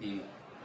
3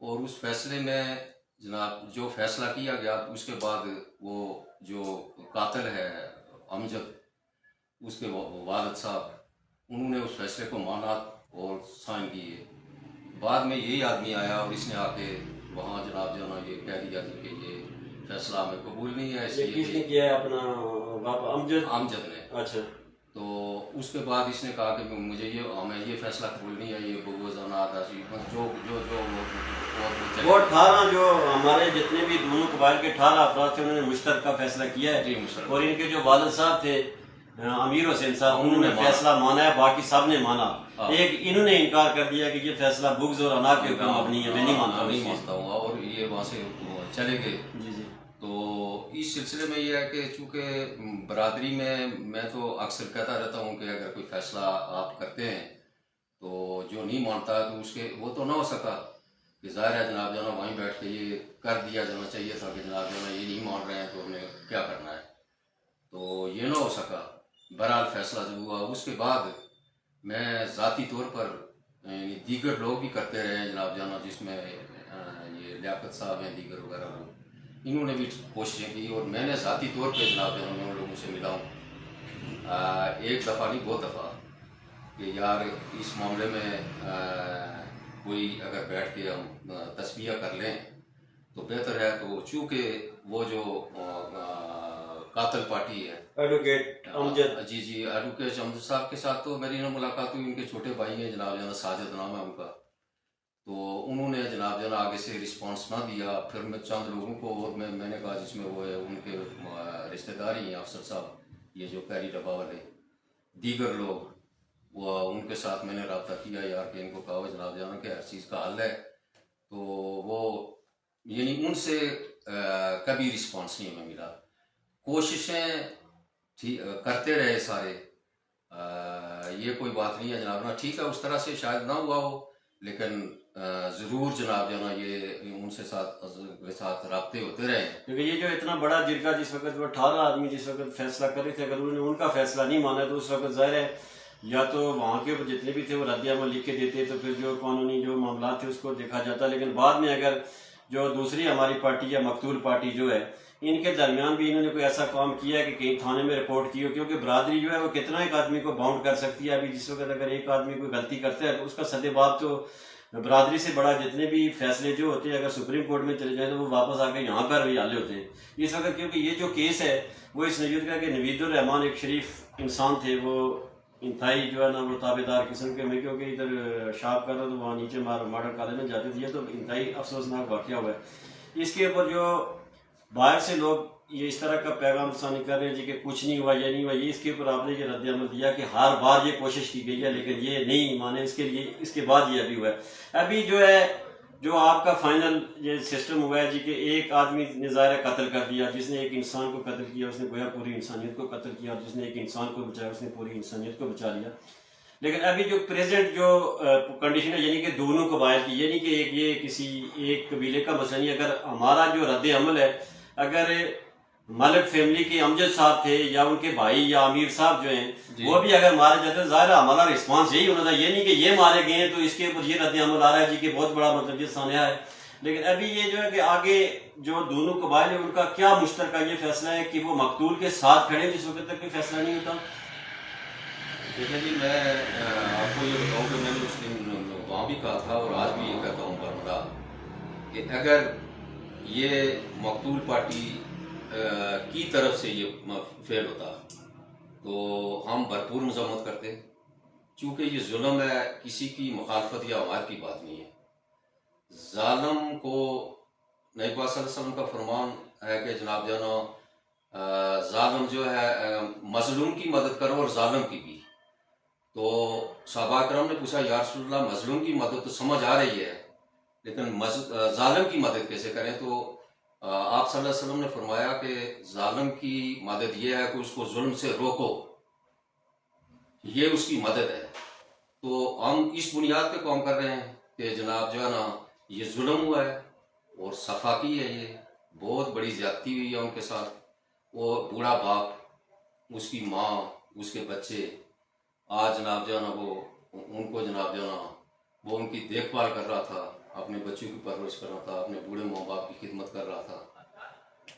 اور اس فیصلے میں جناب جو فیصلہ کیا گیا اس کے بعد وہ جو قاتل ہے امجد، اس کے والد صاحب، انہوں نے اس فیصلے کو مانا اور سائن کیے۔ بعد میں یہی آدمی آیا اور اس نے آ کے وہاں جناب جو ہے نا یہ کہہ دیا کہ یہ فیصلہ ہمیں قبول نہیں ہے، اس یہ کس نے کیا ہے؟ اپنا امجد نے۔ اچھا، تو اس کے بعد اس نے کہا کہ مجھے ہمیں یہ فیصلہ قبول نہیں ہے، یہ بغوزانات جو جو جو وہ 18 جو ہمارے جتنے بھی دونوں قبائل کے 18 افراد تھے انہوں نے مشترکہ فیصلہ کیا ہے، اور ان کے جو والد صاحب تھے امیر حسین صاحب، انہوں نے فیصلہ مانا ہے، باقی سب نے مانا۔ ایک انہوں نے انکار کر دیا کہ یہ فیصلہ بغض اور انا کے اوپر مبنی ہے، میں نہیں مانتا ہوں، اور یہ وہاں سے چلے گئے۔ جی جی۔ تو اس سلسلے میں یہ ہے کہ چونکہ برادری میں تو اکثر کہتا رہتا ہوں کہ اگر کوئی فیصلہ آپ کرتے ہیں تو جو نہیں مانتا تو اس کے وہ تو نہ ہو سکا کہ ظاہر ہے جناب جو ہے نا وہیں بیٹھ کے یہ کر دیا جانا چاہیے تھا کہ جناب جو ہے نا یہ نہیں مان رہے ہیں تو ہمیں کیا کرنا ہے، تو یہ نہ ہو سکا۔ بہرحال فیصلہ جو ہوا اس کے بعد میں ذاتی طور پر دیگر لوگ بھی کرتے رہے ہیں جناب جانا، جس میں یہ لیاقت صاحب ہیں، دیگر وغیرہ لوگ، انہوں نے بھی کوششیں کی، اور میں نے ذاتی طور پہ جناب جانا میں ان لوگوں سے ملا ہوں، ایک دفعہ نہیں بہت دفعہ، کہ یار اس معاملے میں کوئی اگر بیٹھ کے ہم تصفیہ کر لیں تو بہتر ہے۔ تو چونکہ وہ جو قاتل پارٹی ہے ایڈوکیٹ امجد، جی ایڈوکیٹ امجد صاحب کے ساتھ تو میری نہ ملاقات ہوئی، ان کے چھوٹے بھائی ہیں جناب جانا، ساجد نام ہے ان کا، تو انہوں نے جناب جانا آگے سے رسپانس نہ دیا۔ پھر میں چند لوگوں کو، اور میں نے کہا جس میں وہ ہے ان کے رشتہ دار ہی ہیں افسر صاحب، یہ جو پیری ڈبا والے، دیگر لوگ، وہ ان کے ساتھ میں نے رابطہ کیا یار کہ ان کو کہو جناب جانا کہ ہر چیز کا حل ہے، تو وہ یعنی ان سے کبھی رسپانس نہیں ہمیں ملا۔ کوششیں کرتے رہے سارے، یہ کوئی بات نہیں ہے جناب نا، ٹھیک ہے اس طرح سے شاید نہ ہوا ہو، لیکن ضرور جناب جو نا یہ ان سے ساتھ رابطے ہوتے رہے، کیونکہ یہ جو اتنا بڑا جرگہ جس وقت وہ 18 آدمی جس وقت فیصلہ کر رہے تھے، اگر انہوں نے ان کا فیصلہ نہیں مانا تو اس وقت ظاہر ہے یا تو وہاں کے جتنے بھی تھے وہ رد عمل لکھ کے دیتے، تو پھر جو قانونی جو معاملات تھے اس کو دیکھا جاتا، لیکن بعد میں اگر جو دوسری ہماری پارٹی یا مقتول پارٹی جو ہے، ان کے درمیان بھی انہوں نے کوئی ایسا کام کیا ہے کہ کہیں تھانے میں رپورٹ کی ہو، کیونکہ برادری جو ہے وہ کتنا ایک آدمی کو باؤنڈ کر سکتی ہے۔ ابھی جس وقت اگر ایک آدمی کوئی غلطی کرتا ہے تو اس کا سدے باب تو برادری سے بڑا جتنے بھی فیصلے جو ہوتے ہیں اگر سپریم کورٹ میں چلے جائیں تو وہ واپس آ کے یہاں پر بھی حل ہوتے ہیں اس وقت، کیونکہ یہ جو کیس ہے وہ اس نوعیت کا کہ نوید الرحمان ایک شریف انسان تھے، وہ انتہائی جو ہے نا وہ تابع دار قسم کے، میں کیونکہ ادھر شاپ کر رہا تو وہاں نیچے ماڈل کالج میں جاتے تھے، تو انتہائی افسوسناک واقعہ ہوا ہے۔ اس کے اوپر جو باہر سے لوگ یہ اس طرح کا پیغام رسانی کر رہے ہیں جی کہ کچھ نہیں ہوا، یہ نہیں ہوا، یہ اس کے اوپر آپ نے یہ رد عمل دیا کہ ہر بار یہ کوشش کی گئی ہے لیکن یہ نہیں مانے، اس کے لیے اس کے بعد یہ ابھی ہوا ہے۔ ابھی جو ہے جو آپ کا فائنل یہ سسٹم ہوا ہے جی کہ ایک آدمی نے ظاہر قتل کر دیا، جس نے ایک انسان کو قتل کیا اس نے گویا پوری انسانیت کو قتل کیا، اور جس نے ایک انسان کو بچایا اس نے پوری انسانیت کو بچا لیا۔ لیکن ابھی جو پریزنٹ جو کنڈیشن ہے یعنی کہ دونوں قبائل کی، یعنی کہ یہ کسی ایک قبیلے کا مسئلہ نہیں، اگر ہمارا جو رد عمل ہے، اگر ملک فیملی کے امجد صاحب تھے یا ان کے بھائی یا امیر صاحب جو ہیں وہ بھی اگر مارے جاتے، ظاہر ہمارا رسپانس یہی ہونا تھا، یہ نہیں کہ یہ مارے گئے ہیں تو اس کے اوپر یہ رد عمل آ رہا ہے جی کہ بہت بڑا مطلب یہ سانحہ ہے۔ لیکن ابھی یہ جو ہے کہ آگے جو دونوں قبائل ہیں ان کا کیا مشترکہ یہ فیصلہ ہے کہ وہ مقتول کے ساتھ کھڑے جس وقت تک کوئی فیصلہ نہیں ہوتا۔ دیکھیں جی، میں آپ کو یہ بتاؤں کہ میں نے اس دن وہاں بھی کہا تھا اور آج بھی یہ کہتا ہوں برملا کہ اگر یہ مقتول پارٹی کی طرف سے یہ فیل ہوتا تو ہم بھرپور مذمت کرتے، چونکہ یہ ظلم ہے، کسی کی مخالفت یا عوائد کی بات نہیں ہے۔ ظالم کو نبی پاک صلی اللہ علیہ وسلم کا فرمان ہے کہ جناب جانا ظالم جو ہے مظلوم کی مدد کرو اور ظالم کی بھی۔ تو صحابہ کرام نے پوچھا یا رسول اللہ مظلوم کی مدد تو سمجھ آ رہی ہے لیکن ظالم کی مدد کیسے کریں؟ تو آپ صلی اللہ علیہ وسلم نے فرمایا کہ ظالم کی مدد یہ ہے کہ اس کو ظلم سے روکو، یہ اس کی مدد ہے۔ تو ہم اس بنیاد پہ کام کر رہے ہیں کہ جناب جو ہے نا یہ ظلم ہوا ہے اور صفاقی ہے، یہ بہت بڑی زیادتی ہوئی ہے ان کے ساتھ۔ وہ بوڑھا باپ، اس کی ماں، اس کے بچے، آج جناب جو ہے نا وہ ان کو جناب جو ہے نا وہ ان کی دیکھ بھال کر رہا تھا، اپنے بچوں کی پرورش کر رہا تھا، اپنے بوڑھے ماں باپ کی خدمت کر رہا تھا.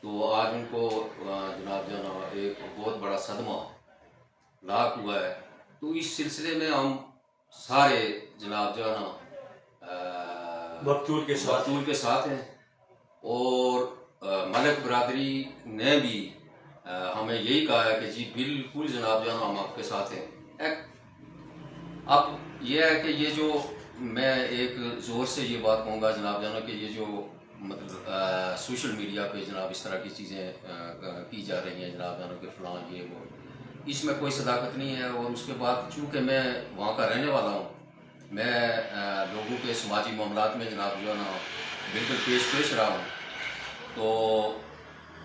تو آج ان کو جناب جو ہے نا ایک بہت بڑا صدمہ لاحق ہوا ہے. تو اس سلسلے میں ہم سارے جناب جو ہے نا مقتول کے ساتھ ہیں. اور ملک برادری نے بھی ہمیں یہی کہا ہے کہ جی بالکل جناب جو ہے نا ہم آپ کے ساتھ ہیں. اب یہ ہے کہ یہ جو میں ایک زور سے یہ بات کہوں گا جناب جو ہے نا کہ یہ جو مطلب سوشل میڈیا پہ جناب اس طرح کی چیزیں کی جا رہی ہیں جناب جو ہے نا کہ فلاں یہ وہ، اس میں کوئی صداقت نہیں ہے. اور اس کے بعد چونکہ میں وہاں کا رہنے والا ہوں، میں لوگوں کے سماجی معاملات میں جناب جو ہے نا بالکل پیش رہا ہوں. تو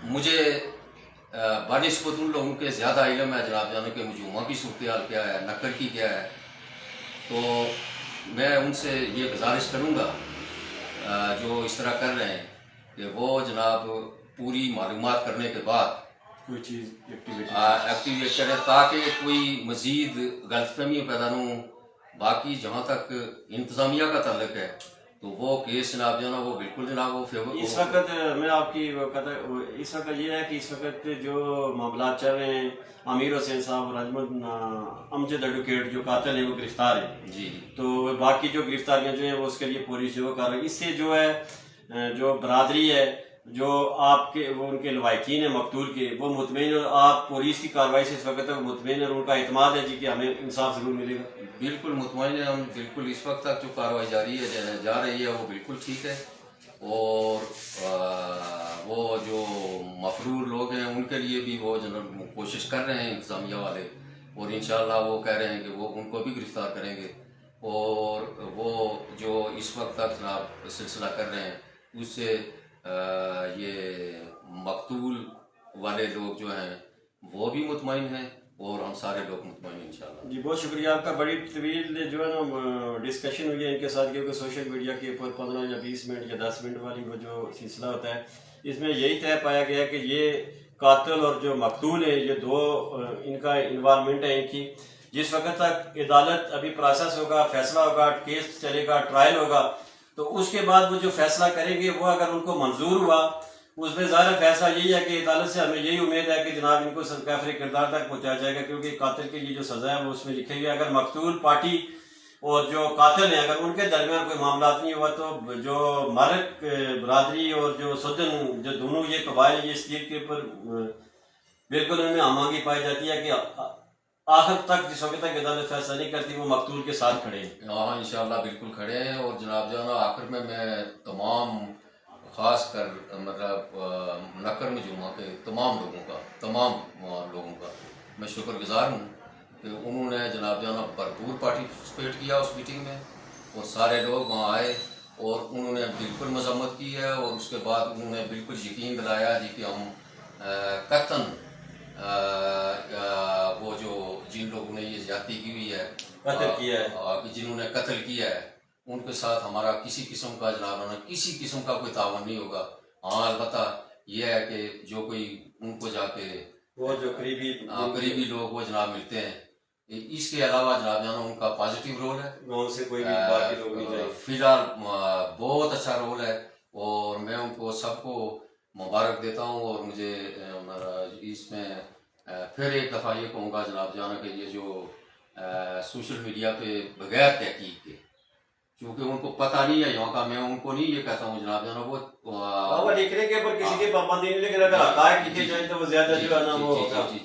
مجھے بنسبت ان لوگوں کے زیادہ علم ہے جناب جو ہے نا کہ مجھے وہاں کی صورتحال کیا ہے، نکر کی کیا ہے. تو میں ان سے یہ گزارش کروں گا جو اس طرح کر رہے ہیں کہ وہ جناب پوری معلومات کرنے کے بعد کوئی چیز ایکٹیویٹ کریں تاکہ کوئی مزید غلط فہمی پیدا نہ ہوں. باقی جہاں تک انتظامیہ کا تعلق ہے تو وہ کیس جناب جو ہے نا وہ بالکل جناب وہ فیور. اس وقت میں آپ کی اس وقت یہ ہے کہ اس وقت جو معاملات چل رہے ہیں، امیر حسین صاحب اور امجد ایڈوکیٹ جو قاتل ہیں وہ گرفتار ہیں. جی. تو باقی جو گرفتاریاں جو ہیں وہ اس کے لیے پولیس جو کر رہی ہے. اس سے جو ہے جو برادری ہے، جو آپ کے وہ ان کے لوائقین ہیں مقتول کے، وہ مطمئن، اور آپ پولیس کی کارروائی سے اس وقت تک مطمئن اور ان کا اعتماد ہے جی کہ ہمیں انصاف ضرور ملے گا. بالکل مطمئن ہے ہم. بالکل اس وقت تک جو کارروائی جا رہی ہے وہ بالکل ٹھیک ہے. اور وہ جو مفرور لوگ ہیں ان کے لیے بھی وہ جناب کوشش کر رہے ہیں انتظامیہ والے، اور انشاءاللہ وہ کہہ رہے ہیں کہ وہ ان کو بھی گرفتار کریں گے. اور وہ جو اس وقت تک جناب سلسلہ کر رہے ہیں اس سے یہ مقتول والے لوگ جو ہیں وہ بھی مطمئن ہیں اور ہم سارے لوگ مطمئن ہیں انشاءاللہ. جی بہت شکریہ آپ کا. بڑی طویل جو ہے نا ڈسکشن ہوئی ہے ان کے ساتھ، کیونکہ سوشل میڈیا کے اوپر 15 یا 20 منٹ یا 10 منٹ والی وہ جو سلسلہ ہوتا ہے، اس میں یہی طے پایا گیا کہ یہ قاتل اور جو مقتول ہے یہ دو ان کا انوالومنٹ ہے ان کی. جس وقت تک عدالت ابھی پروسیس ہوگا، فیصلہ ہوگا، کیس چلے گا، ٹرائل ہوگا، تو اس کے بعد وہ جو فیصلہ کریں گے وہ اگر ان کو منظور ہوا، اس میں ظاہر فیصلہ یہی ہے کہ عدالت سے ہمیں یہی امید ہے کہ جناب ان کو کافر کردار تک پہنچایا جائے گا، کیونکہ قاتل کے لیے جو سزا ہے وہ اس میں لکھے گئے. اگر مقتول پارٹی اور جو قاتل ہیں اگر ان کے درمیان کوئی معاملات نہیں ہوا تو جو مالک برادری اور جو سدن، جو دونوں یہ قبائل یہ اس چیز کے اوپر بالکل ان میں ہمانگی پائی جاتی ہے کہ آخر تک جس وقت تک عدالت فیصلہ نہیں کرتی وہ مقتول کے ساتھ کھڑے ہیں. ہاں انشاءاللہ بالکل کھڑے ہیں. اور جناب جو ہے نا آخر میں تمام خاص کر مطلب نکر مجموعہ کے تمام لوگوں کا میں شکر گزار ہوں کہ انہوں نے جناب جو ہے نا بھرپور پارٹیسپیٹ کیا اس میٹنگ میں، اور سارے لوگ وہاں آئے اور انہوں نے بالکل مذمت کی ہے. اور اس کے بعد انہوں نے بالکل یقین دلایا جی کہ ہم قطعاً وہ جو جن لوگوں نے یہ زیادتی کی ہوئی ہے، قتل کیا ہے، جنہوں نے قتل کیا ہے، ان کے ساتھ ہمارا کسی قسم کا جناب کسی قسم کا کوئی تعاون نہیں ہوگا. ہاں البتہ یہ ہے کہ جو کوئی ان کو جا کے وہ جو قریبی لوگ وہ جناب ملتے ہیں، اس کے علاوہ جناب جانا ان کا پازیٹیو رول ہے. گاؤں سے کوئی بھی باقی لوگ نہیں جائے. فی الحال بہت اچھا رول ہے اور میں ان کو سب کو مبارک دیتا ہوں. اور مجھے اس میں پھر ایک دفعہ یہ کہوں گا جناب جانا کہ یہ جو سوشل میڈیا پہ بغیر تحقیق کے، کیونکہ ان کو پتہ نہیں ہے یہاں کا، میں ان کو نہیں یہ کہتا ہوں جناب جانا وہ لکھنے کے اوپر کسی کی پابندی نہیں، لیکن اگر حقائق لکھے جائیں تو وہ زیادہ جو ہے نا وہ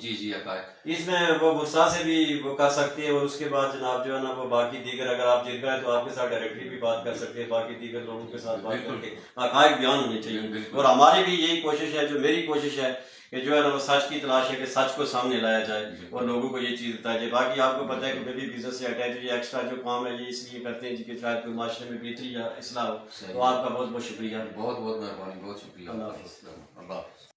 جی حقائق اس میں وہ غصہ سے بھی وہ کر سکتے ہیں. اور اس کے بعد جناب جو ہے نا وہ باقی دیگر اگر آپ جن کا ہے تو آپ کے ساتھ ڈائریکٹلی بھی بات کر سکتے ہیں، باقی دیگر لوگوں کے ساتھ بات کر کے حقائق بیان ہونے چاہیے. اور ہماری بھی یہی کوشش ہے، جو میری کوشش ہے کہ جو ہے نا وہ سچ کی تلاش ہے کہ سچ کو سامنے لایا جائے اور لوگوں کو یہ چیز بتایا جائے. باقی آپ کو پتہ ہے کہ میں بھی بزنس سے اٹیچ، یہ ایکسٹرا جو کام ہے یہ اس لیے کرتے ہیں کہ شاید کوئی معاشرے میں بہتری یا اصلاح ہو. تو آپ کا بہت بہت شکریہ. بہت مہربانی، بہت شکریہ. اللہ حافظ. اللہ حافظ.